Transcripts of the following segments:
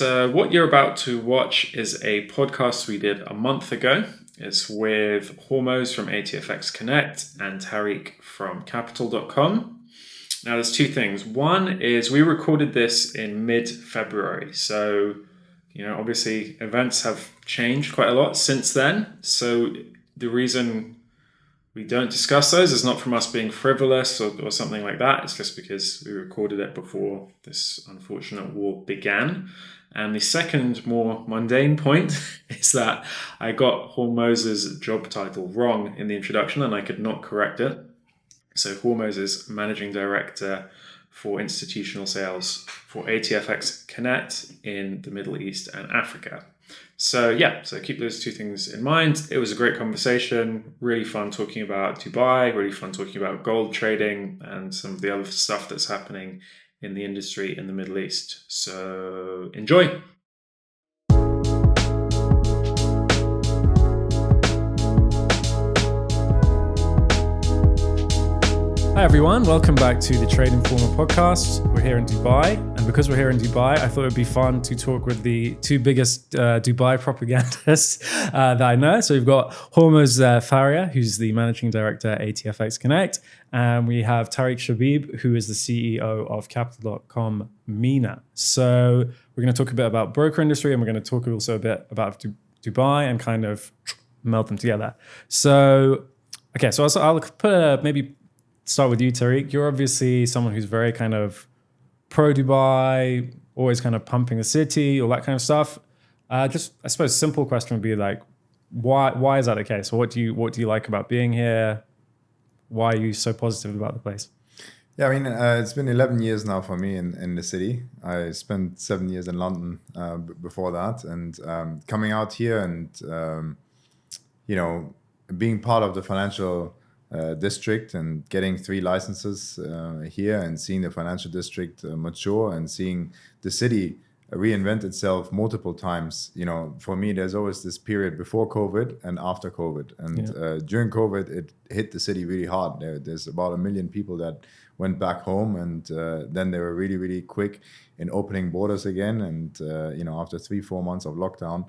So what you're about to watch is a podcast we did a month ago. It's with Hormoz from ATFX Connect and Tarik from Capital.com. Now there's two things. One is we recorded this in mid-February. So, obviously events have changed quite a lot since then. So the reason we don't discuss those is not from us being frivolous or something like that. It's just because we recorded it before this unfortunate war began. And the second, more mundane point is that I got Hormoz's job title wrong in the introduction and I could not correct it. So Hormoz is Managing Director for Institutional Sales for ATFX Connect in the Middle East and Africa. So keep those two things in mind. It was a great conversation, really fun talking about Dubai, really fun talking about gold trading and some of the other stuff that's happening in the industry in the Middle East. So enjoy. Hi everyone, welcome back to the Trade Informer podcast. We're here in Dubai, and because we're here in Dubai, I thought it would be fun to talk with the two biggest Dubai propagandists that I know. So we've got Hormoz Faryar, who's the Managing Director at ATFX Connect, and we have Tarik Chebib, who is the CEO of Capital.com MENA. So we're going to talk a bit about broker industry, and we're going to talk also a bit about Dubai and kind of melt them together. So, okay, so I'll put maybe start with you, Tarik. You're obviously someone who's very kind of pro Dubai, always kind of pumping the city, all that kind of stuff. Just, I suppose, simple question would be like, why is that the case? Or what do you like about being here? Why are you so positive about the place? Yeah, I mean, it's been 11 years now for me in the city. I spent 7 years in London before that, and coming out here and being part of the financial district and getting 3 licenses here and seeing the financial district mature and seeing the city reinvent itself multiple times. For me, there's always this period before COVID and after COVID. And during COVID, it hit the city really hard. There's about 1 million people that went back home, and then they were really, really quick in opening borders again. And, after 3-4 months of lockdown,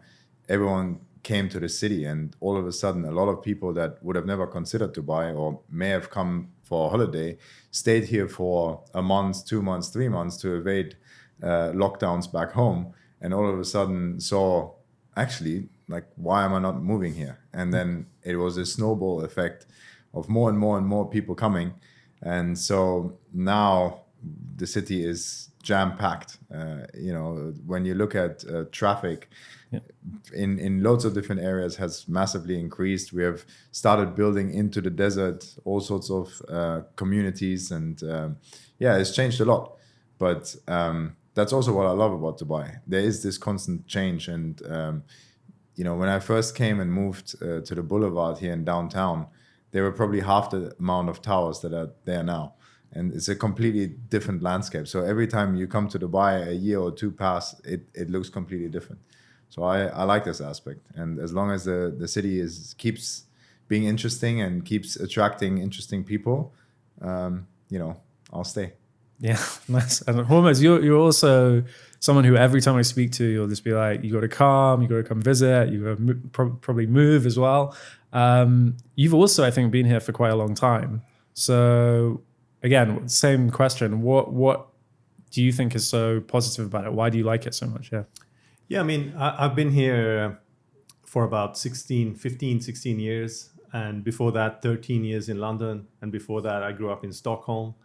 everyone came to the city, and all of a sudden a lot of people that would have never considered Dubai or may have come for a holiday stayed here for a month, 2 months, 3 months to evade lockdowns back home, and all of a sudden saw, actually, like, why am I not moving here? And then it was a snowball effect of more and more and more people coming, and so now the city is jam-packed. When you look at traffic, in loads of different areas has massively increased. We have started building into the desert all sorts of communities, and it's changed a lot. But that's also what I love about Dubai. There is this constant change, and when I first came and moved to the boulevard here in downtown, there were probably half the amount of towers that are there now. And it's a completely different landscape. So every time you come to Dubai, a year or two pass, it looks completely different. So I like this aspect. And as long as the city keeps being interesting and keeps attracting interesting people, I'll stay. Yeah, nice. And Hormoz, you're also someone who every time I speak to, you'll just be like, you got to come visit, you got to probably move as well. You've also, I think, been here for quite a long time. So again, same question. What do you think is so positive about it? Why do you like it so much? Yeah, I mean, I've been here for about 16 years. And before that, 13 years in London. And before that, I grew up in Stockholm,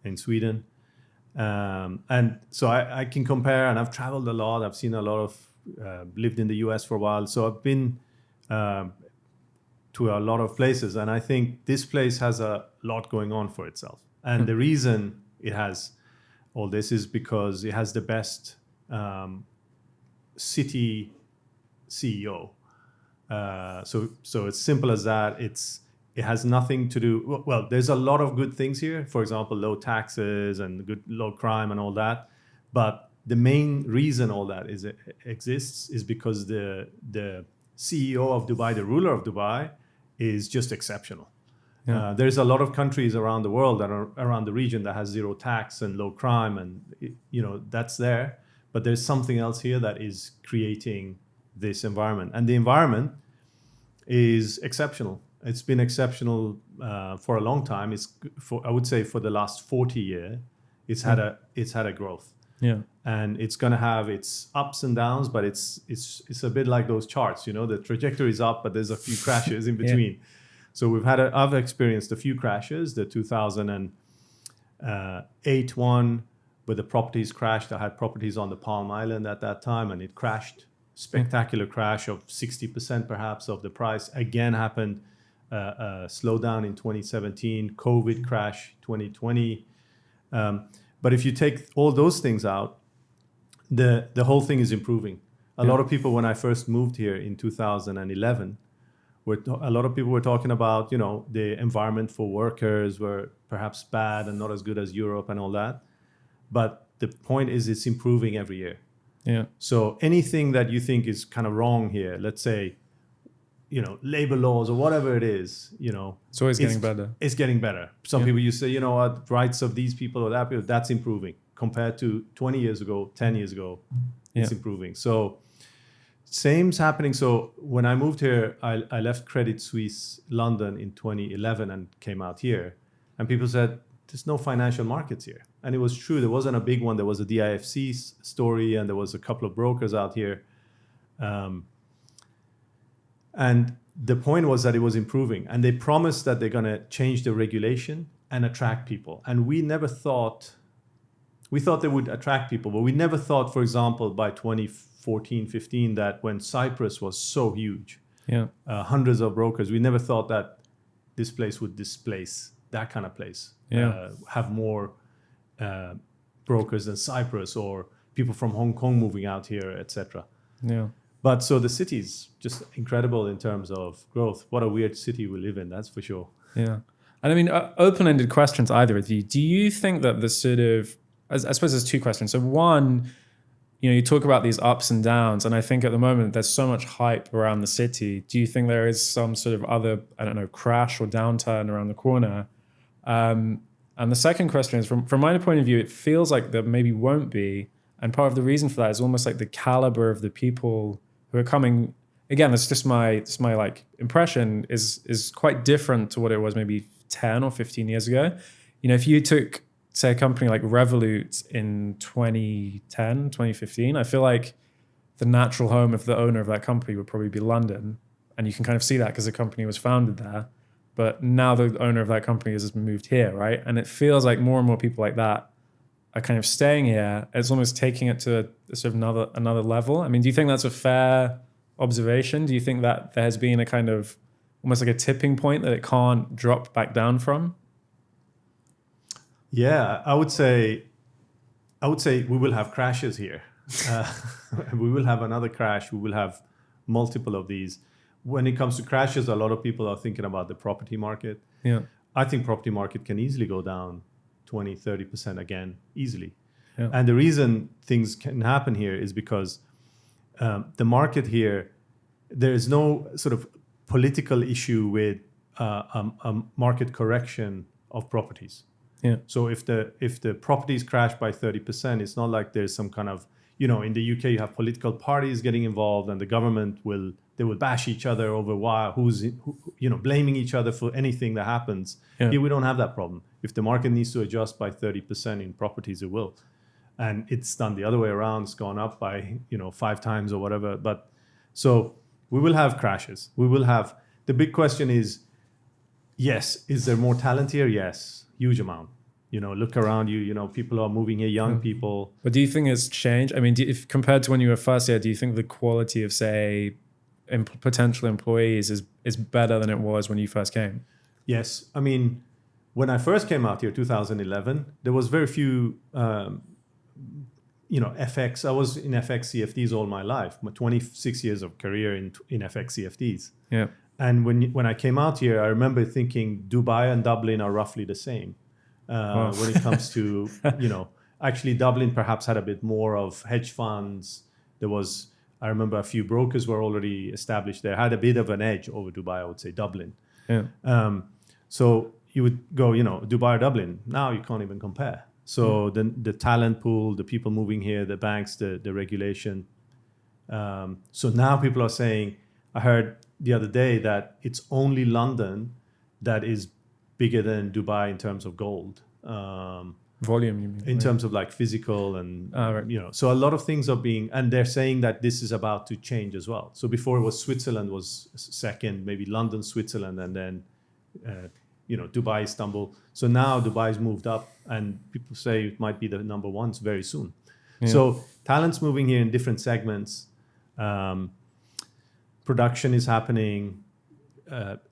in Sweden. And so I can compare, and I've traveled a lot. I've seen a lot of, lived in the US for a while. So I've been to a lot of places. And I think this place has a lot going on for itself. And the reason it has all this is because it has the best city CEO. So it's simple as that. It has nothing to do. Well, there's a lot of good things here. For example, low taxes and low crime and all that. But the main reason all that exists is because the CEO of Dubai, the ruler of Dubai, is just exceptional. Yeah. There's a lot of countries around the world that are around the region that has zero tax and low crime, and that's there. but there's something else here that is creating this environment. And the environment is exceptional. It's been exceptional for a long time. I would say for the last 40 years, it's had a growth. Yeah. And it's going to have its ups and downs, but it's a bit like those charts, the trajectory is up, but there's a few crashes in between. So I've experienced a few crashes. The 2008 one, where the properties crashed. I had properties on the Palm Island at that time, and it crashed. Spectacular crash of 60% perhaps of the price. Again happened. Slowdown in 2017. COVID crash 2020. But if you take all those things out, the whole thing is improving. A lot of people, when I first moved here in 2011, a lot of people were talking about, the environment for workers were perhaps bad and not as good as Europe and all that. But the point is, it's improving every year. Yeah. So anything that you think is kind of wrong here, let's say, labor laws or whatever it is, it's always getting better. It's getting better. Some people, you say, what, rights of these people or that people, that's improving compared to 20 years ago, 10 years ago, it's improving. So same's happening. So when I moved here, I left Credit Suisse London in 2011 and came out here, and people said, there's no financial markets here. And it was true. There wasn't a big one. There was a DIFC story, and there was a couple of brokers out here. And the point was that it was improving, and they promised that they're going to change the regulation and attract people. And we thought they would attract people, but we never thought, for example, by 2014, 15, that when Cyprus was so huge, hundreds of brokers, we never thought that this place would displace that kind of place, have more brokers than Cyprus, or people from Hong Kong moving out here, etc. Yeah. But so the city is just incredible in terms of growth. What a weird city we live in, that's for sure. Yeah. And I mean, open-ended questions either of you. Do you think that the sort of, I suppose there's two questions. So one, you talk about these ups and downs, and I think at the moment there's so much hype around the city. Do you think there is some sort of other, crash or downturn around the corner? And the second question is, from my point of view, it feels like there maybe won't be. And part of the reason for that is almost like the caliber of the people who are coming. Again, that's just my like impression is quite different to what it was maybe 10 or 15 years ago. If you took, say, a company like Revolut in 2010, 2015, I feel like the natural home of the owner of that company would probably be London. And you can kind of see that because the company was founded there. But now the owner of that company has moved here, right? And it feels like more and more people like that are kind of staying here. It's almost taking it to a sort of another level. I mean, do you think that's a fair observation? Do you think that there has been a kind of almost like a tipping point that it can't drop back down from? Yeah, I would say we will have crashes here. We will have another crash. We will have multiple of these. When it comes to crashes, a lot of people are thinking about the property market. Yeah. I think property market can easily go down 20, 30% again, easily. Yeah. And the reason things can happen here is because the market here, there is no sort of political issue with a market correction of properties. Yeah. So if the properties crash by 30%, it's not like there's some kind of, in the UK you have political parties getting involved, and the government will bash each other over who's blaming each other for anything that happens. Yeah. Here we don't have that problem. If the market needs to adjust by 30% in properties, it will. And it's done the other way around. It's gone up by 5 times or whatever. But so we will have crashes. We will have. The big question is, yes, is there more talent here? Yes, huge amount. Look around you. People are moving here, young people. But do you think it's changed? I mean, if compared to when you were first here, do you think the quality of, say, potential employees is better than it was when you first came? Yes. I mean, when I first came out here, 2011, there was very few, FX. I was in FX CFDs all my life, my 26 years of career in FX CFDs. Yeah. And when I came out here, I remember thinking Dubai and Dublin are roughly the same when it comes to, actually Dublin perhaps had a bit more of hedge funds. I remember a few brokers were already established there, had a bit of an edge over Dubai, I would say Dublin. Yeah. So you would go, Dubai or Dublin. Now you can't even compare. So the talent pool, the people moving here, the banks, the regulation. So now people are saying, I heard the other day that it's only London that is bigger than Dubai in terms of gold. Volume, you mean? In terms of like physical and, right. so a lot of things are being, and they're saying that this is about to change as well. So before it was Switzerland was second, maybe London, Switzerland, and then, Dubai, Istanbul. So now Dubai's moved up and people say it might be the number ones very soon. Yeah. So talent's moving here in different segments. Production is happening.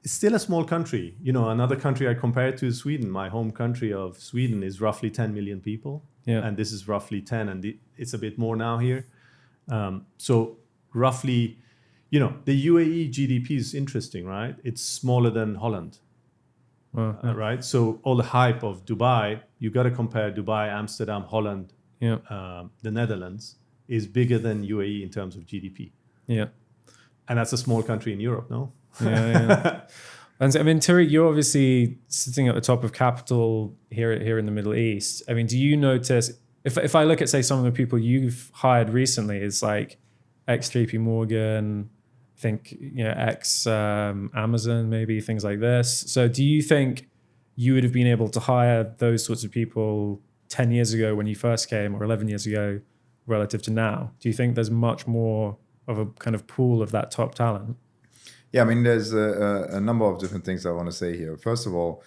It's still a small country. Another country I compare it to is Sweden. My home country of Sweden is roughly 10 million people. Yeah. And this is roughly 10, and it's a bit more now here. So roughly, the UAE GDP is interesting, right? It's smaller than Holland, right? So all the hype of Dubai, you got to compare Dubai, Amsterdam, Holland, the Netherlands is bigger than UAE in terms of GDP. Yeah. And that's a small country in Europe, no? Yeah. And I mean, Tarik, you're obviously sitting at the top of capital here in the Middle East. I mean, do you notice, if I look at, say, some of the people you've hired recently, it's like ex-JP Morgan, I think, ex-Amazon, maybe, things like this. So do you think you would have been able to hire those sorts of people 10 years ago when you first came, or 11 years ago relative to now? Do you think there's much more of a kind of pool of that top talent? Yeah, I mean, there's a number of different things I want to say here. First of all,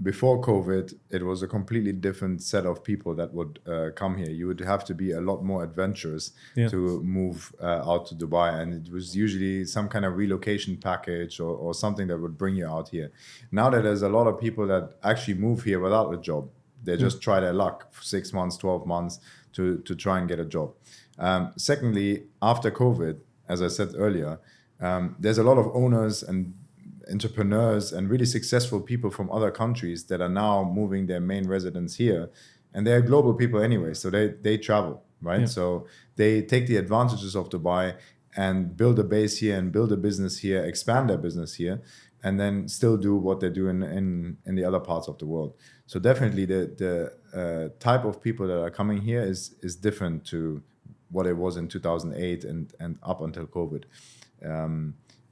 before COVID, it was a completely different set of people that would come here. You would have to be a lot more adventurous to move out to Dubai. And it was usually some kind of relocation package or something that would bring you out here. Now that there's a lot of people that actually move here without a job, they just try their luck for 6 months, 12 months to try and get a job. Secondly, after COVID, as I said earlier, there's a lot of owners and entrepreneurs and really successful people from other countries that are now moving their main residence here. And they're global people anyway, so they travel, right? Yeah. So they take the advantages of Dubai and build a base here and build a business here, expand their business here, and then still do what they're doing in the other parts of the world. So definitely the type of people that are coming here is different to what it was in 2008 and up until COVID.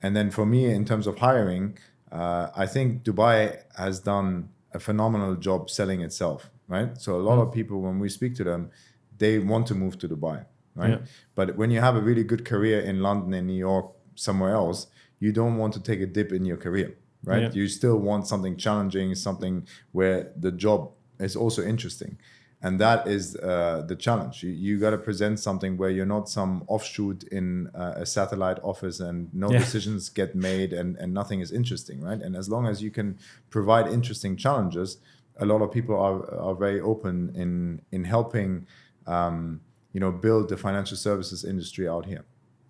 And then for me, in terms of hiring, I think Dubai has done a phenomenal job selling itself, right? So a lot of people, when we speak to them, they want to move to Dubai, right? Yeah. But when you have a really good career in London, in New York, somewhere else, you don't want to take a dip in your career, right? Yeah. You still want something challenging, something where the job is also interesting. And that is the challenge. You got to present something where you're not some offshoot in a satellite office and no decisions get made and nothing is interesting, right? And as long as you can provide interesting challenges, a lot of people are very open in helping, build the financial services industry out here.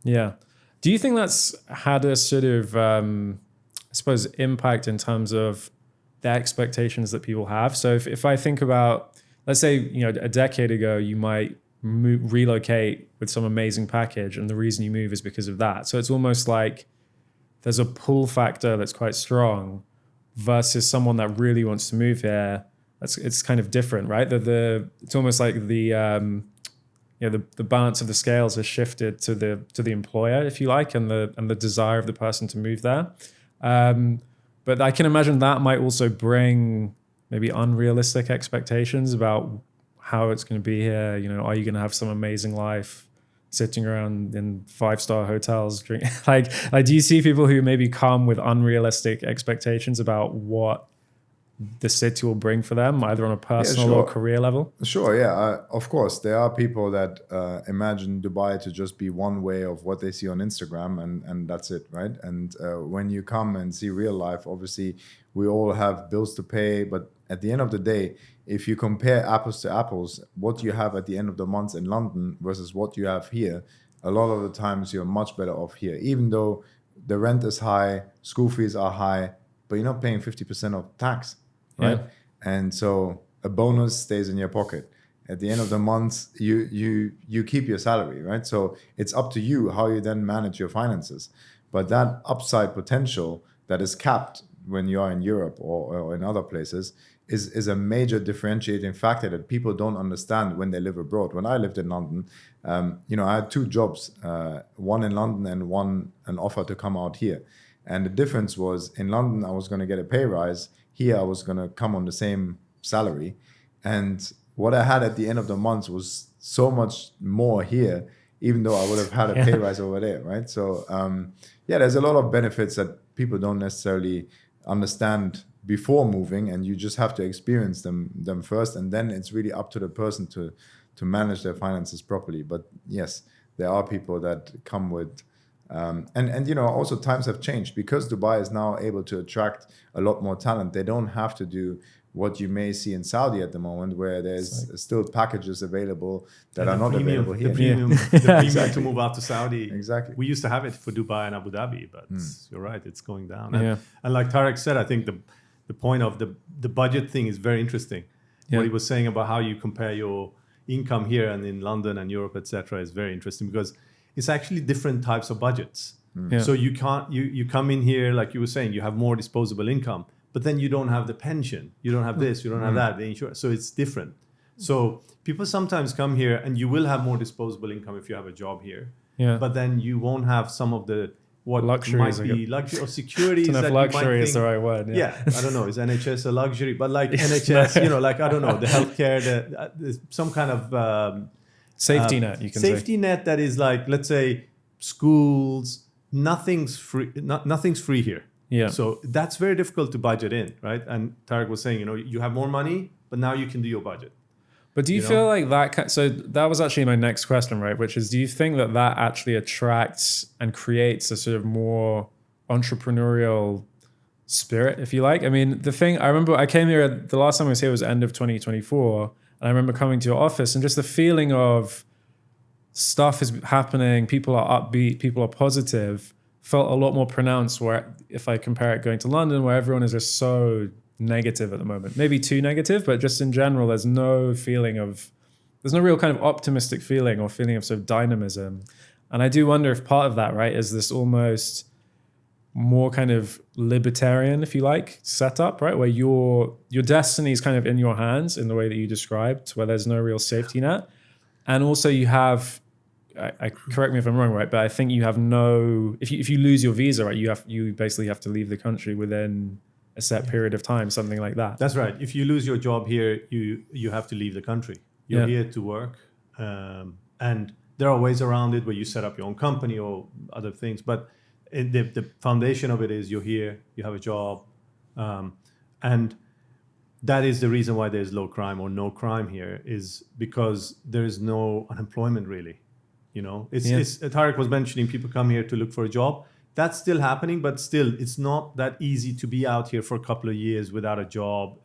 Yeah. Do you think that's had a sort of, impact in terms of the expectations that people have? So if I think about, let's say, a decade ago, you might relocate with some amazing package, and the reason you move is because of that. So it's almost like there's a pull factor that's quite strong versus someone that really wants to move here. It's kind of different, right? It's almost like the balance of the scales has shifted to the employer, if you like, and the desire of the person to move there. But I can imagine that might also bring maybe unrealistic expectations about how it's going to be here. Are you going to have some amazing life sitting around in 5-star hotels? Like, do you see people who maybe come with unrealistic expectations about what the city will bring for them, either on a personal or career level? Sure, yeah. Of course, there are people that imagine Dubai to just be one way of what they see on Instagram, and that's it, right? And when you come and see real life, obviously, we all have bills to pay, but at the end of the day, if you compare apples to apples, what you have at the end of the month in London versus what you have here, a lot of the times you're much better off here, even though the rent is high, school fees are high, but you're not paying 50% of tax, right? Yeah. And so a bonus stays in your pocket. At the end of the month, you keep your salary, right? So it's up to you how you then manage your finances. But that upside potential that is capped when you are in Europe or in other places is a major differentiating factor that people don't understand when they live abroad. When I lived in London, I had 2 jobs, one in London and one an offer to come out here. And the difference was, in London, I was going to get a pay rise. Here, I was going to come on the same salary. And what I had at the end of the month was so much more here, even though I would have had a pay rise over there, right? So, there's a lot of benefits that people don't necessarily understand before moving, and you just have to experience them first, and then it's really up to the person to manage their finances properly. But yes, there are people that come with and also times have changed, because Dubai is now able to attract a lot more talent. They don't have to do what you may see in Saudi at the moment, where there's still packages available that are not available here. The premium to move out to Saudi. Exactly. We used to have it for Dubai and Abu Dhabi, but you're right, it's going down. And like Tarik said, I think the point of the budget thing is very interesting. What he was saying about how you compare your income here and in London and Europe, etc., is very interesting, because it's actually different types of budgets. So you come in here, like you were saying, you have more disposable income, but then you don't have the pension, you don't have this, you don't have that, the insurance. So it's different. So people sometimes come here and you will have more disposable income if you have a job here. But then you won't have some of the what luxuries, might be luxury or securities. I don't know if luxury is the right word. I don't know. Is NHS a luxury? But like NHS, like, I don't know, the healthcare, some kind of safety net, you can say. Safety net that is like, let's say, schools, nothing's free. Nothing's free here. So that's very difficult to budget in, right? And Tarik was saying, you have more money, but now you can do your budget. But do you feel like that? So that was actually my next question, right? Which is, do you think that actually attracts and creates a sort of more entrepreneurial spirit, if you like? I mean, the thing, I remember I came here, the last time I was here was end of 2024. And I remember coming to your office and just the feeling of stuff is happening, people are upbeat, people are positive, felt a lot more pronounced, where if I compare it going to London, where everyone is just so negative at the moment, maybe too negative, but just in general, there's no real kind of optimistic feeling or feeling of sort of dynamism. And I do wonder if part of that, right, is this almost more kind of libertarian, if you like, setup, right, where your destiny is kind of in your hands in the way that you described, where there's no real safety net. And also you have, I correct me if I'm wrong, right, but I think you have if you lose your visa, right, you basically have to leave the country within a set period of time, something like that. That's right. If you lose your job here, you have to leave the country. You're here to work. And there are ways around it where you set up your own company or other things. But the foundation of it is you're here, you have a job. And that is the reason why there's low crime or no crime here, is because there is no unemployment really. Tarik was mentioning people come here to look for a job. That's still happening, but still, it's not that easy to be out here for a couple of years without a job,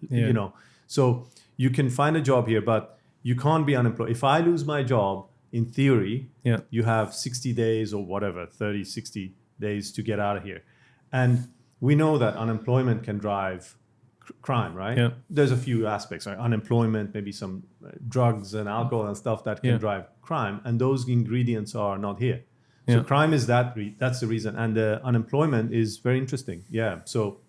So you can find a job here, but you can't be unemployed. If I lose my job, in theory, you have 60 days or whatever, 30, 60 days to get out of here. And we know that unemployment can drive crime, right? There's a few aspects, right? Unemployment, maybe some drugs and alcohol and stuff that can drive crime. And those ingredients are not here. So crime is that's the reason. And the unemployment is very interesting. So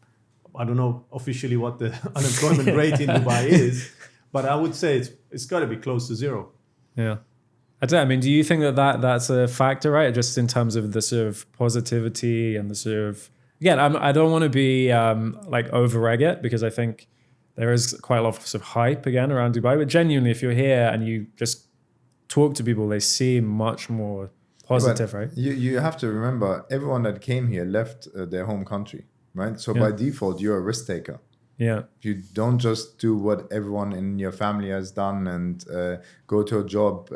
I don't know officially what the unemployment rate in Dubai is, but I would say it's got to be close to zero. I mean, do you think that's a factor, right? Just in terms of the sort of positivity and the sort of, again, I don't want to be like over-egg it, because I think there is quite a lot of sort of hype again around Dubai. But genuinely, if you're here and you just talk to people, they seem much more positive, right? You have to remember, everyone that came here left their home country, right? So by default, you're a risk taker. You don't just do what everyone in your family has done and go to a job,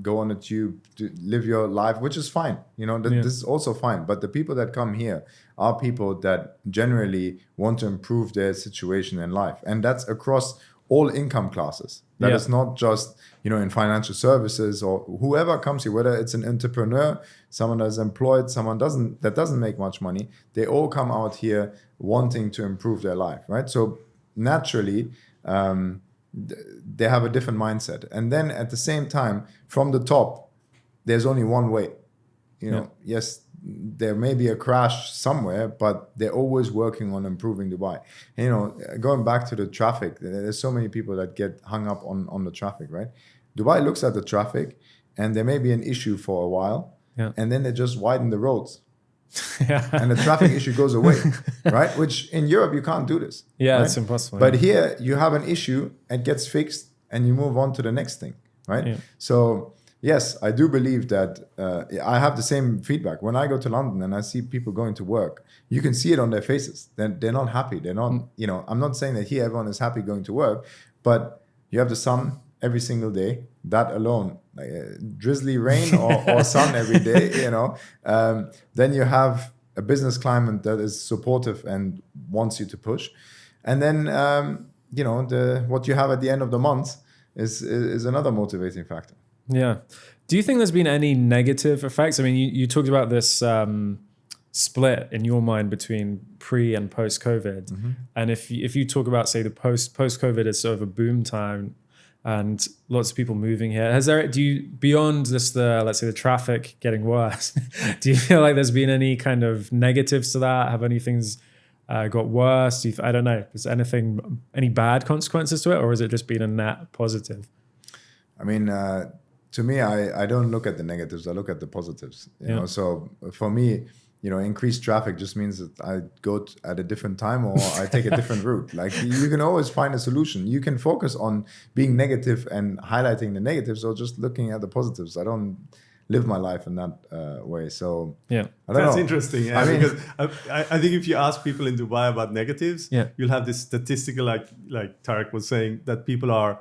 go on a tube, live your life, which is fine. This is also fine. But the people that come here are people that generally want to improve their situation in life. And that's across all income classes. That is not just, in financial services or whoever comes here, whether it's an entrepreneur, someone that's employed, someone that doesn't make much money, they all come out here wanting to improve their life, right? So naturally, they have a different mindset. And then at the same time, from the top, there's only one way. Yes, there may be a crash somewhere, but they're always working on improving Dubai. And, you know, going back to the traffic, there's so many people that get hung up on the traffic, right? Dubai looks at the traffic, and there may be an issue for a while, and then they just widen the roads. And the traffic issue goes away, right? Which in Europe, you can't do this. Yeah, right? it's impossible. But here, you have an issue, it gets fixed, and you move on to the next thing, right? Yeah. So, yes, I do believe that I have the same feedback. When I go to London and I see people going to work, you can see it on their faces. They're not happy. They're not, you know, I'm not saying that here everyone is happy going to work, but you have the sun every single day. That alone, like drizzly rain or sun every day, you know. Then you have a business climate that is supportive and wants you to push. And then, you know, what you have at the end of the month is another motivating factor. Yeah. Do you think there's been any negative effects? I mean, you talked about this split in your mind between pre and post COVID. Mm-hmm. And if you talk about, say, the post COVID as sort of a boom time and lots of people moving here, beyond just let's say the traffic getting worse, do you feel like there's been any kind of negatives to that? Have any things got worse? I don't know. Is any bad consequences to it, or has it just been a net positive? I mean, to me, I don't look at the negatives. I look at the positives. You know, so for me, you know, increased traffic just means that I go at a different time or I take a different route. Like you can always find a solution. You can focus on being negative and highlighting the negatives, or just looking at the positives. I don't live my life in that way. So yeah, that's interesting. Yeah, I mean, because I think if you ask people in Dubai about negatives, you'll have this statistical, like Tarik was saying, that people are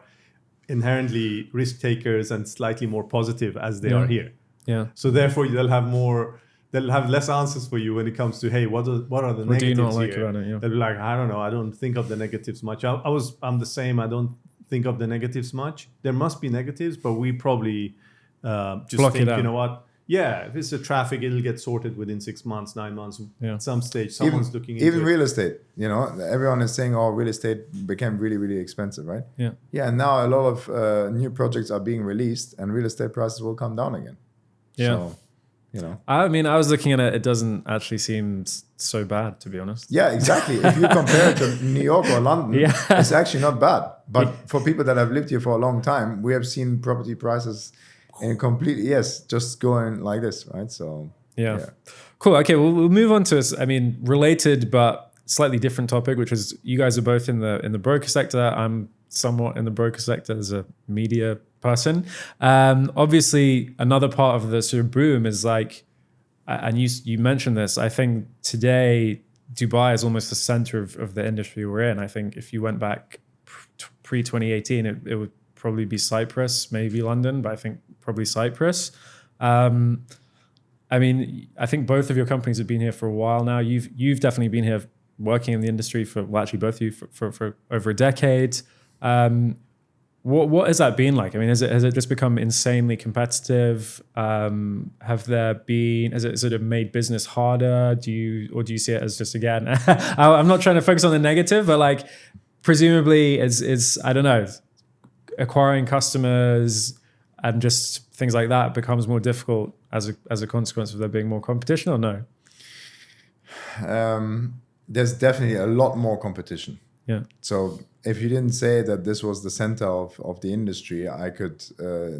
inherently risk takers and slightly more positive as they are here. Yeah. So therefore, they'll have less answers for you when it comes to, hey, what are the negatives do you not here? like about it? Yeah. They'll be like, I don't know, I don't think of the negatives much. I'm the same. I don't think of the negatives much. There must be negatives, but we probably just block think, you know what? Yeah, if it's the traffic, it'll get sorted within 6 months, 9 months. At some stage, someone's looking into even real estate. You know, everyone is saying, "Oh, real estate became really, really expensive," right? Yeah. Yeah, and now a lot of new projects are being released, and real estate prices will come down again. Yeah. So, you know. I mean, I was looking at it. It doesn't actually seem so bad, to be honest. Yeah, exactly. If you compare it to New York or London, it's actually not bad. But for people that have lived here for a long time, we have seen property prices in completely, just going like this, right? So yeah. Cool. Okay, we'll move on to, I mean, related but slightly different topic, which is you guys are both in the broker sector. I'm somewhat in the broker sector as a media person. Obviously, another part of the sort of boom is like, and you mentioned this, I think today Dubai is almost the center of the industry we're in. I think if you went back pre-2018, it would probably be Cyprus, maybe London, but I think probably Cyprus. I mean, I think both of your companies have been here for a while now. You've definitely been here working in the industry actually both of you for over a decade. What has that been like? I mean, has it just become insanely competitive? Has it sort of made business harder? Do you see it as just, again, I'm not trying to focus on the negative, but like presumably is I don't know, acquiring customers and just things like that becomes more difficult as a consequence of there being more competition, or no? There's definitely a lot more competition. Yeah. So if you didn't say that this was the center of the industry, I could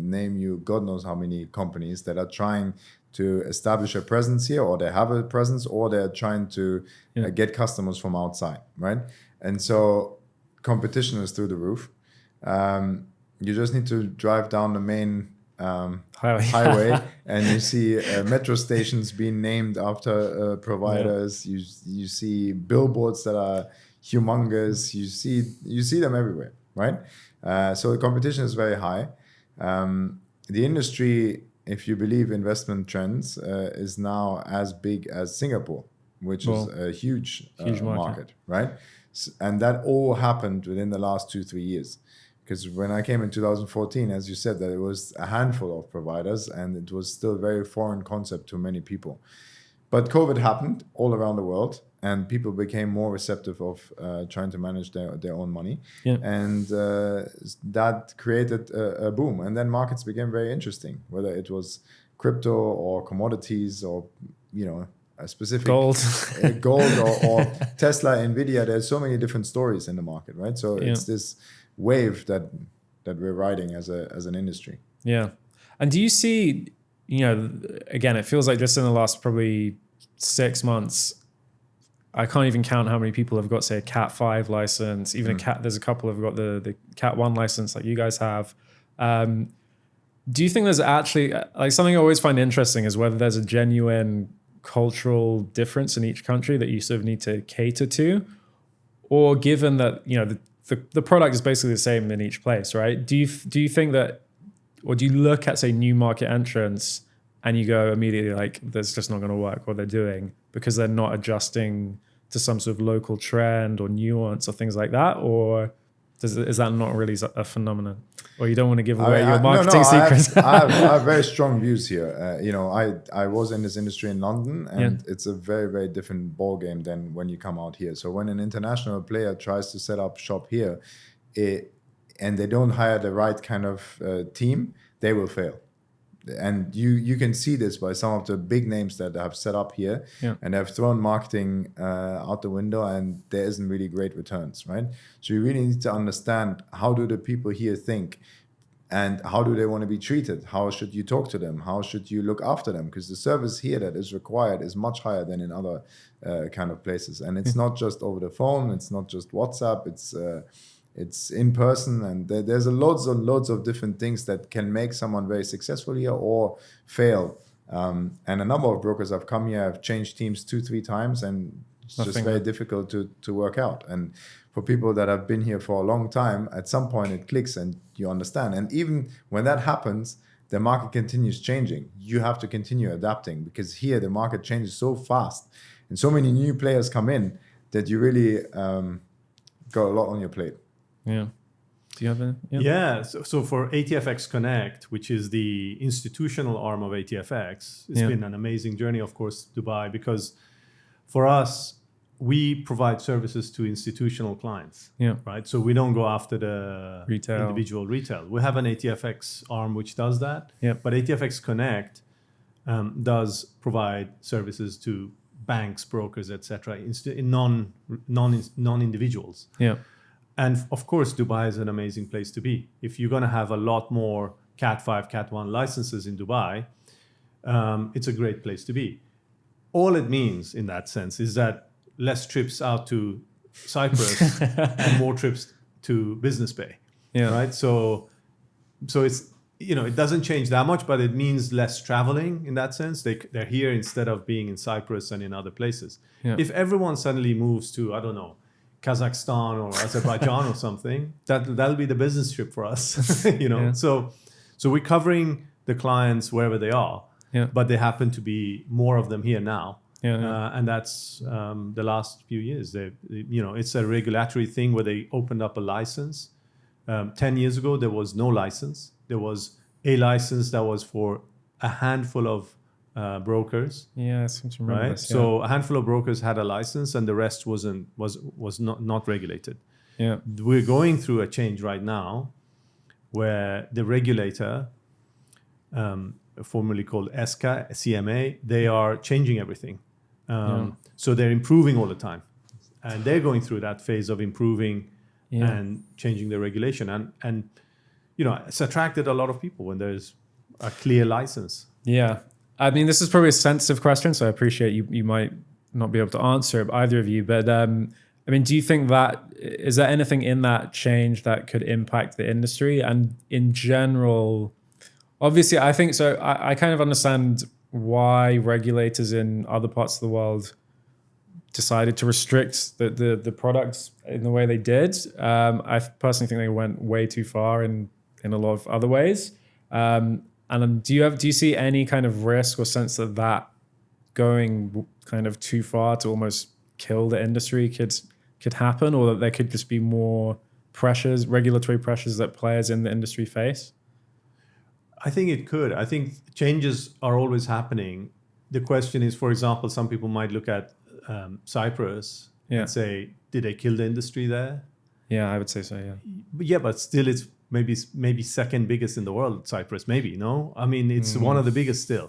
name you God knows how many companies that are trying to establish a presence here, or they have a presence, or they're trying to get customers from outside, right? And so competition is through the roof. You just need to drive down the main highway and you see metro stations being named after providers. You see billboards that are humongous. You see them everywhere, right? So the competition is very high. The industry, if you believe investment trends, is now as big as Singapore, which is a huge market, right? And that all happened within the last 2-3 years. Because when I came in 2014, as you said, that it was a handful of providers and it was still a very foreign concept to many people. But COVID happened all around the world and people became more receptive of trying to manage their own money. Yeah. And that created a boom. And then markets became very interesting, whether it was crypto or commodities or, a specific Gold. gold or Tesla, Nvidia. There's so many different stories in the market, right? So it's this wave that we're riding as an industry. Yeah. And do you see, again, it feels like just in the last probably 6 months, I can't even count how many people have got, say, a Cat 5 license, even there's a couple have got the Cat 1 license like you guys have. Do you think there's actually, like, something I always find interesting is whether there's a genuine cultural difference in each country that you sort of need to cater to, or given that, the product is basically the same in each place, right? Do you think that, or do you look at, say, new market entrants and you go immediately like, that's just not going to work what they're doing because they're not adjusting to some sort of local trend or nuance or things like that? Or is that not really a phenomenon? Or you don't want to give away your marketing secrets? I have very strong views here. I was in this industry in London, and it's a very, very different ball game than when you come out here. So when an international player tries to set up shop here, and they don't hire the right kind of team, they will fail. And you can see this by some of the big names that have set up here, and have thrown marketing out the window, and there isn't really great returns, right? So you really need to understand, how do the people here think, and how do they want to be treated? How should you talk to them? How should you look after them? Because the service here that is required is much higher than in other kind of places, and it's not just over the phone, it's not just WhatsApp, it's in person, and there's loads and loads of different things that can make someone very successful here or fail. And a number of brokers have come here, have changed teams 2-3 times, and it's just very difficult to work out. And for people that have been here for a long time, at some point it clicks and you understand. And even when that happens, the market continues changing. You have to continue adapting, because here the market changes so fast and so many new players come in that you really got a lot on your plate. Yeah. Do you have any? Yeah. So for ATFX Connect, which is the institutional arm of ATFX, it's been an amazing journey, of course, Dubai, because for us, we provide services to institutional clients, right? So we don't go after the individual retail. We have an ATFX arm which does that, but ATFX Connect does provide services to banks, brokers, etc., non-individuals. Yeah. And of course, Dubai is an amazing place to be. If you're going to have a lot more Cat 5, Cat 1 licenses in Dubai, it's a great place to be. All it means in that sense is that less trips out to Cyprus and more trips to Business Bay, right? So it's, it doesn't change that much, but it means less traveling in that sense. They're here instead of being in Cyprus and in other places. Yeah. If everyone suddenly moves to, I don't know, Kazakhstan or Azerbaijan or something, that'll be the business trip for us, So we're covering the clients wherever they are, but there happen to be more of them here now. And that's the last few years. It's a regulatory thing where they opened up a license. 10 years ago, there was no license. There was a license that was for a handful of brokers. Yeah, I seem to remember right? this. So a handful of brokers had a license, and the rest was not regulated. Yeah, we're going through a change right now, where the regulator, formerly called ESCA, CMA, they are changing everything. So they're improving all the time, and they're going through that phase of improving and changing the regulation. And it's attracted a lot of people when there's a clear license. Yeah. I mean, this is probably a sensitive question, so I appreciate you might not be able to answer it, either of you. But I mean, do you think is there anything in that change that could impact the industry? And in general, obviously, I think so. I kind of understand why regulators in other parts of the world decided to restrict the products in the way they did. I personally think they went way too far in a lot of other ways. And do you see any kind of risk or sense that going kind of too far to almost kill the industry could happen, or that there could just be more regulatory pressures that players in the industry face? I think it could. I think changes are always happening. The question is, for example, some people might look at Cyprus and say, did they kill the industry there? Yeah, I would say so, yeah. But still it's maybe second biggest in the world, Cyprus, maybe, no? I mean, it's one of the biggest still.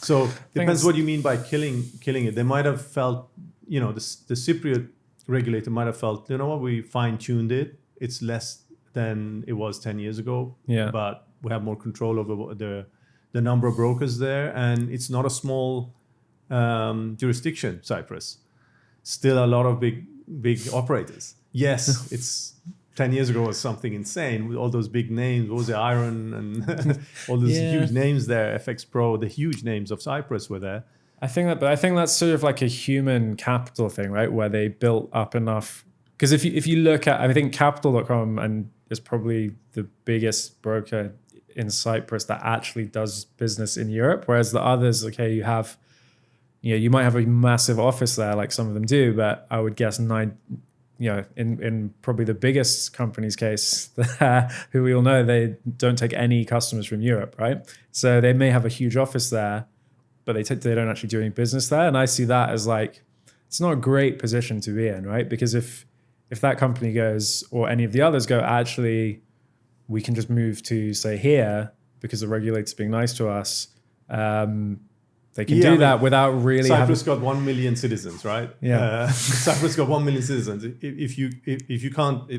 So depends what you mean by killing it. They might have felt, the Cypriot regulator might have felt, you know what, we fine-tuned it. It's less than it was 10 years ago, but we have more control over the number of brokers there. And it's not a small jurisdiction, Cyprus. Still a lot of big operators. Yes, it's 10 years ago was something insane with all those big names. What was it, Iron and all those huge names there, FX Pro, the huge names of Cyprus were there. I think that's sort of like a human capital thing, right? Where they built up enough. Because if you look at, I think Capital.com and is probably the biggest broker in Cyprus that actually does business in Europe, whereas the others, okay, you might have a massive office there, like some of them do, but I would guess in probably the biggest company's case, who we all know, they don't take any customers from Europe, right? So they may have a huge office there, but they don't actually do any business there. And I see that as like, it's not a great position to be in, right? Because if that company goes, or any of the others go, actually, we can just move to, say, here, because the regulator's being nice to us, they can do that without really Cyprus got 1 million citizens, right? Yeah. Cyprus got 1 million citizens. If you can't,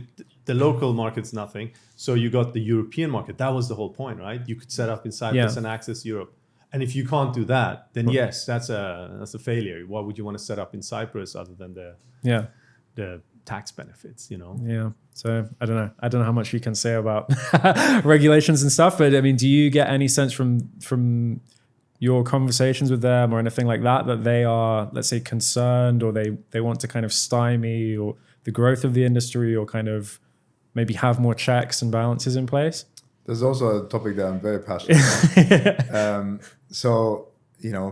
the local market's nothing. So you got the European market. That was the whole point, right? You could set up in Cyprus and access Europe. And if you can't do that, then yes, that's a failure. Why would you want to set up in Cyprus other than the tax benefits, Yeah. So I don't know how much you can say about regulations and stuff, but I mean, do you get any sense from your conversations with them or anything like that they are, let's say, concerned, or they want to kind of stymie or the growth of the industry, or kind of maybe have more checks and balances in place? There's also a topic that I'm very passionate about. So,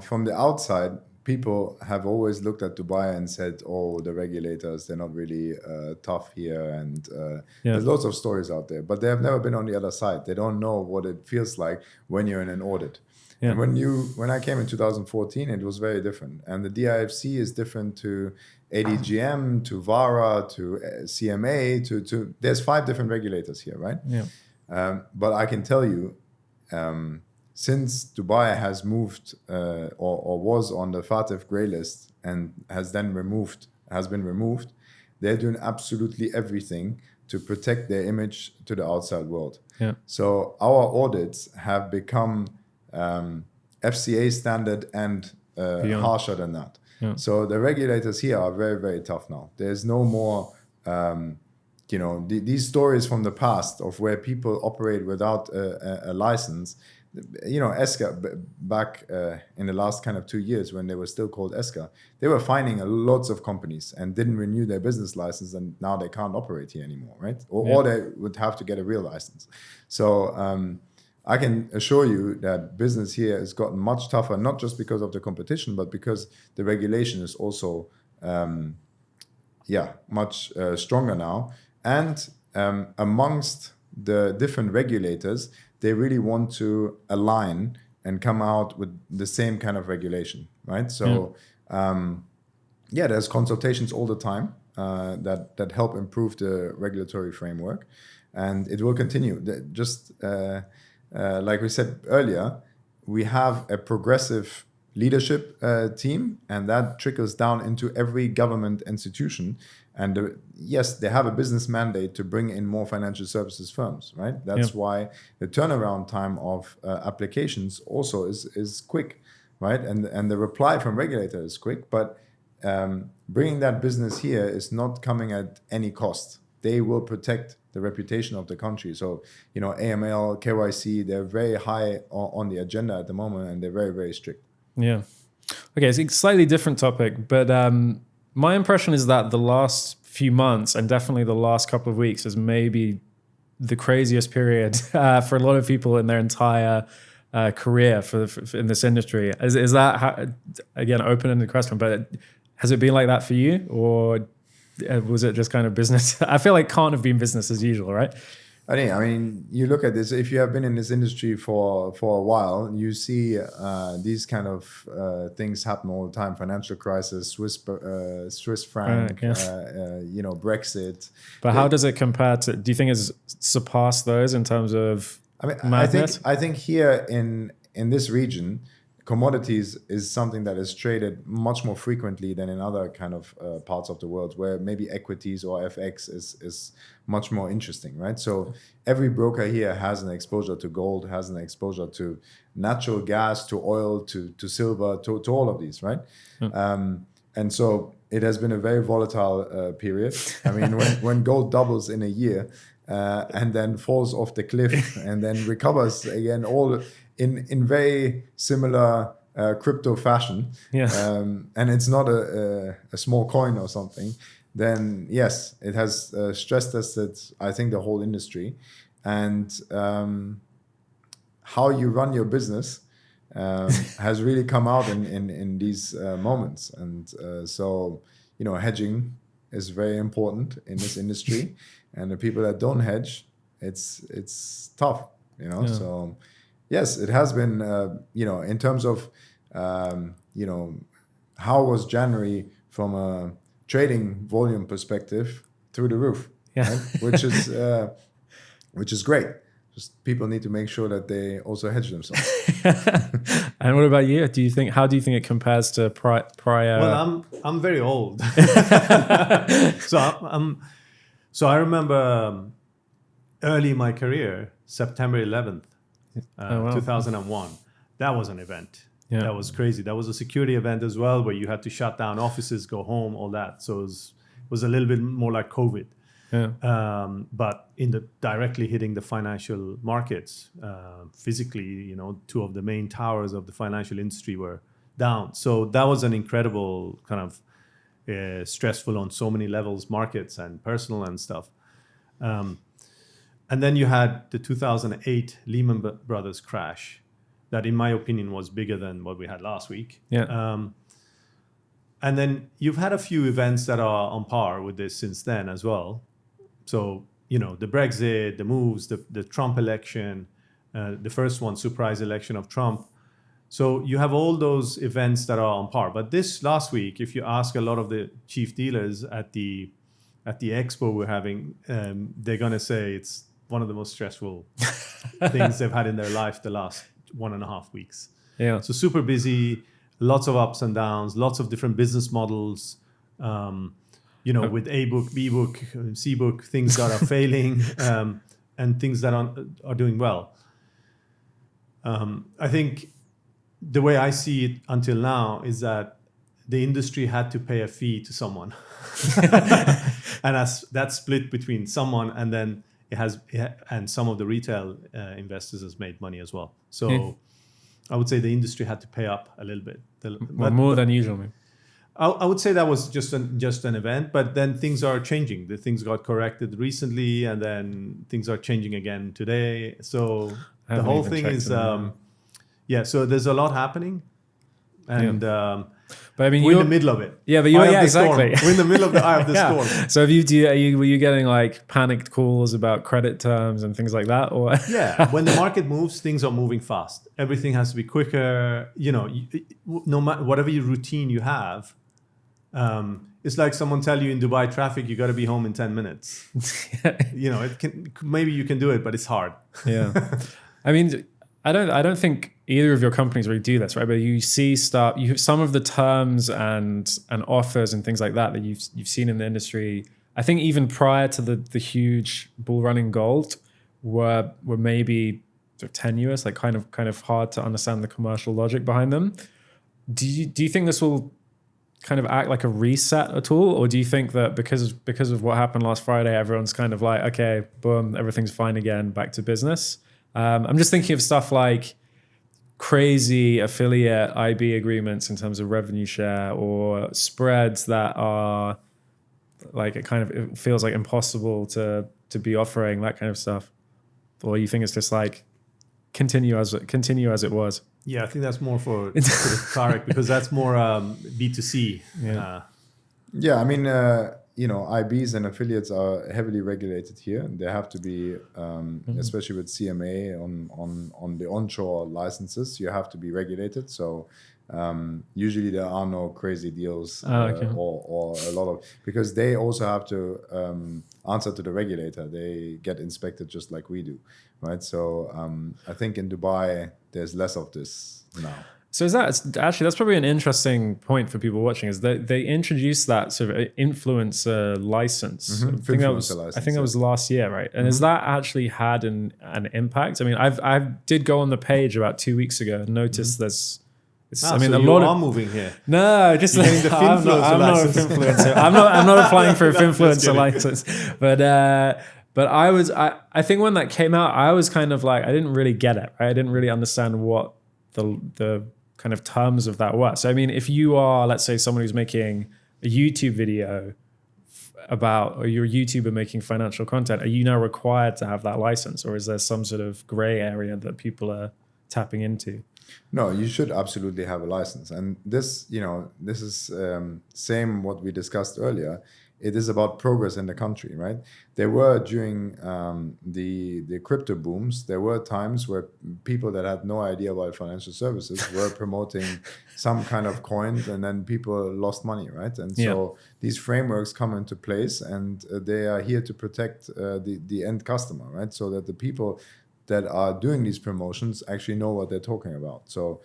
from the outside, people have always looked at Dubai and said, oh, the regulators, they're not really tough here. And there's lots of stories out there, but they have never been on the other side. They don't know what it feels like when you're in an audit. Yeah. And when I came in 2014, it was very different. And the DIFC is different to ADGM, to VARA, to CMA, to there's 5 different regulators here, right? Yeah. But I can tell you, since Dubai has moved or was on the FATF grey list and has been removed, they're doing absolutely everything to protect their image to the outside world. Yeah. So our audits have become FCA standard and harsher than that. Yeah. So the regulators here are very, very tough now. There's no more, these stories from the past of where people operate without a license. ESCA back in the last kind of 2 years when they were still called ESCA, they were finding lots of companies and didn't renew their business license, and now they can't operate here anymore, right? Or they would have to get a real license. So I can assure you that business here has gotten much tougher, not just because of the competition, but because the regulation is also, much stronger now. And amongst the different regulators, they really want to align and come out with the same kind of regulation, right? So, there's consultations all the time that help improve the regulatory framework, and it will continue. Just like we said earlier, we have a progressive leadership team, and that trickles down into every government institution. And yes, they have a business mandate to bring in more financial services firms, right? That's why the turnaround time of applications also is quick, right? And the reply from regulator is quick, but bringing that business here is not coming at any cost. They will protect the reputation of the country. So, AML, KYC, they're very high on the agenda at the moment, and they're very, very strict. Yeah. Okay, it's a slightly different topic, but my impression is that the last few months, and definitely the last couple of weeks, is maybe the craziest period for a lot of people in their entire career for in this industry. Is that, again, open-ended question, but has it been like that for you, or was it just kind of business? I feel like it can't have been business as usual, right? I mean, you look at this. If you have been in this industry for a while, you see these kind of things happen all the time. Financial crisis, Swiss franc, Brexit. But how does it compare to? Do you think it's surpassed those in terms of? I mean, madness? I think here in this region, commodities is something that is traded much more frequently than in other kind of parts of the world, where maybe equities or FX is much more interesting, right? So every broker here has an exposure to gold, has an exposure to natural gas, to oil, to silver, to all of these, right? And so it has been a very volatile period. I mean, when gold doubles in a year and then falls off the cliff and then recovers again, all in very similar crypto fashion, and it's not a small coin or something, then yes, it has stress tested, I think, the whole industry. And how you run your business has really come out in these moments. And so, hedging is very important in this industry. And the people that don't hedge, it's tough, so... Yes, it has been, in terms of, how was January from a trading volume perspective, through the roof, right? Which is great. Just people need to make sure that they also hedge themselves. And what about you? How do you think it compares to prior? Well, I'm very old. So I remember early in my career, September 11th. 2001. That was an event. Yeah. That was crazy. That was a security event as well, where you had to shut down offices, go home, all that. So it was a little bit more like COVID. Yeah. But directly hitting the financial markets physically, two of the main towers of the financial industry were down. So that was an incredible kind of stressful on so many levels, markets and personal and stuff. And then you had the 2008 Lehman Brothers crash that, in my opinion, was bigger than what we had last week. Yeah. And then you've had a few events that are on par with this since then as well. So, the Brexit, the moves, the Trump election, the first one, surprise election of Trump. So you have all those events that are on par. But this last week, if you ask a lot of the chief dealers at the expo we're having, they're going to say it's one of the most stressful things they've had in their life the last 1.5 weeks. Yeah. So super busy, lots of ups and downs, lots of different business models, with A-book, B-book, C-book, things that are failing, and things that are doing well. I think the way I see it until now is that the industry had to pay a fee to someone. And that's split between someone, and then and some of the retail investors has made money as well. So I would say the industry had to pay up a little bit. More than usual. I would say that was just an event, but then things are changing. The things got corrected recently, and then things are changing again today. So the whole thing is, so there's a lot happening. And but I mean, we're in the middle of it. Yeah, but exactly. We're in the middle of the eye of the storm. So were you getting like panicked calls about credit terms and things like that, or? Yeah, when the market moves, things are moving fast. Everything has to be quicker. No matter whatever your routine you have, it's like someone tell you in Dubai traffic you got to be home in 10 minutes. Maybe you can do it, but it's hard. Yeah, I mean, I don't think either of your companies really do this, right? But you see stuff, some of the terms and offers and things like that you've seen in the industry. I think even prior to the huge bull run in gold were maybe sort of tenuous, like kind of hard to understand the commercial logic behind them. Do you think this will kind of act like a reset at all, or do you think that because of what happened last Friday, everyone's kind of like, okay, boom, everything's fine again, back to business? I'm just thinking of stuff like crazy affiliate IB agreements in terms of revenue share, or spreads that are like it feels like impossible to be offering, that kind of stuff. Or you think it's just like continue as it was? Yeah, I think that's more for Tarik, because that's more B2C. Yeah, I mean, IBs and affiliates are heavily regulated here. They have to be, especially with CMA on the onshore licenses, you have to be regulated. So usually there are no crazy deals or a lot of, because they also have to answer to the regulator. They get inspected just like we do, right? So I think in Dubai, there's less of this now. So that's probably an interesting point for people watching, is that they introduced that sort of influencer license. I think that was last year, right? And has that actually had an impact? I mean, I did go on the page about 2 weeks ago and noticed there's. A lot of moving here. No, just like I'm not a influencer. I'm not applying for a influencer license. But I think when that came out, I was kind of like, I didn't really get it. Right? I didn't really understand what the kind of terms of that were. So I mean, if you are, let's say, someone who's making a YouTube video or you're a YouTuber making financial content, are you now required to have that license, or is there some sort of gray area that people are tapping into? No, you should absolutely have a license. And this is same what we discussed earlier. It is about progress in the country, right? There were, during the crypto booms, there were times where people that had no idea about financial services were promoting some kind of coin, and then people lost money, right? And so these frameworks come into place, and they are here to protect the end customer, right? So that the people that are doing these promotions actually know what they're talking about. So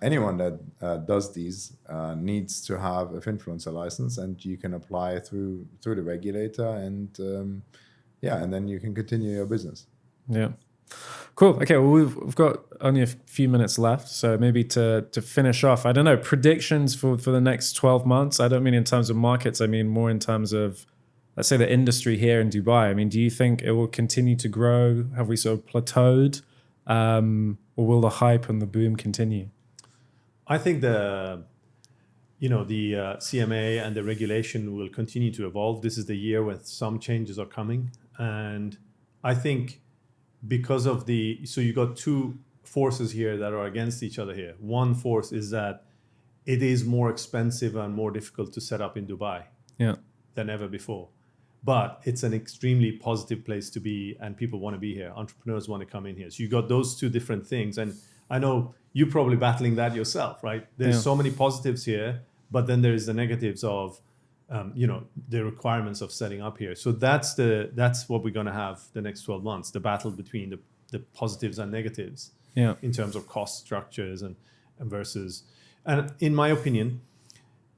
anyone that does these needs to have an influencer license, and you can apply through the regulator, and then you can continue your business. Yeah. Cool. Okay, well, we've got only a few minutes left, so maybe to finish off, I don't know, predictions for the next 12 months. I don't mean in terms of markets, I mean more in terms of, let's say, the industry here in Dubai. I mean, do you think it will continue to grow? Have we sort of plateaued? Or will the hype and the boom continue? I think the CMA and the regulation will continue to evolve. This is the year where some changes are coming. And I think because of so you got two forces here that are against each other here. One force is that it is more expensive and more difficult to set up in Dubai than ever before. But it's an extremely positive place to be, and people want to be here. Entrepreneurs want to come in here. So you got those two different things. And I know you're probably battling that yourself, right? There's so many positives here, but then there's the negatives of, the requirements of setting up here. So that's what we're going to have the next 12 months, the battle between the positives and negatives in terms of cost structures and versus. And in my opinion,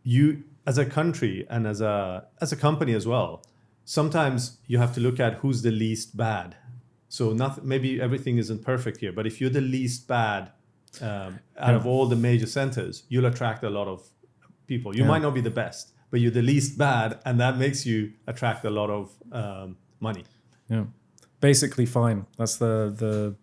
you as a country and as a company as well, sometimes you have to look at who's the least bad. So maybe everything isn't perfect here, but if you're the least bad out of all the major centers, you'll attract a lot of people. You might not be the best, but you're the least bad, and that makes you attract a lot of money. Yeah, basically fine. That's the.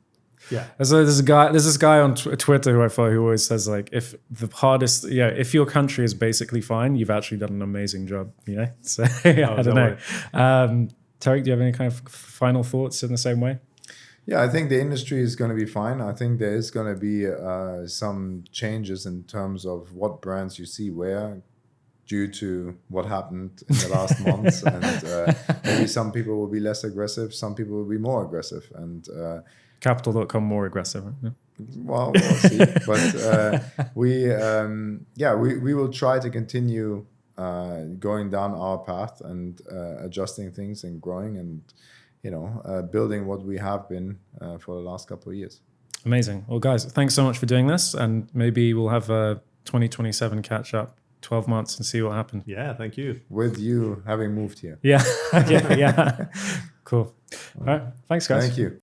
Yeah. So there's this guy on Twitter who I follow who always says, like, if your country is basically fine, you've actually done an amazing job. So I don't know. Tarik, do you have any kind of final thoughts in the same way? Yeah, I think the industry is going to be fine. I think there is going to be some changes in terms of what brands you see where, due to what happened in the last months. And maybe some people will be less aggressive, some people will be more aggressive. And Capital.com more aggressive. Right? Yeah. Well, we'll see. But we will try to continue going down our path and adjusting things and growing and building what we have been for the last couple of years. Amazing. Well, guys, thanks so much for doing this, and maybe we'll have a 2027 catch up 12 months and see what happened. Yeah, thank you. With you having moved here. Yeah. Yeah. Cool. All right. Thanks, guys. Thank you.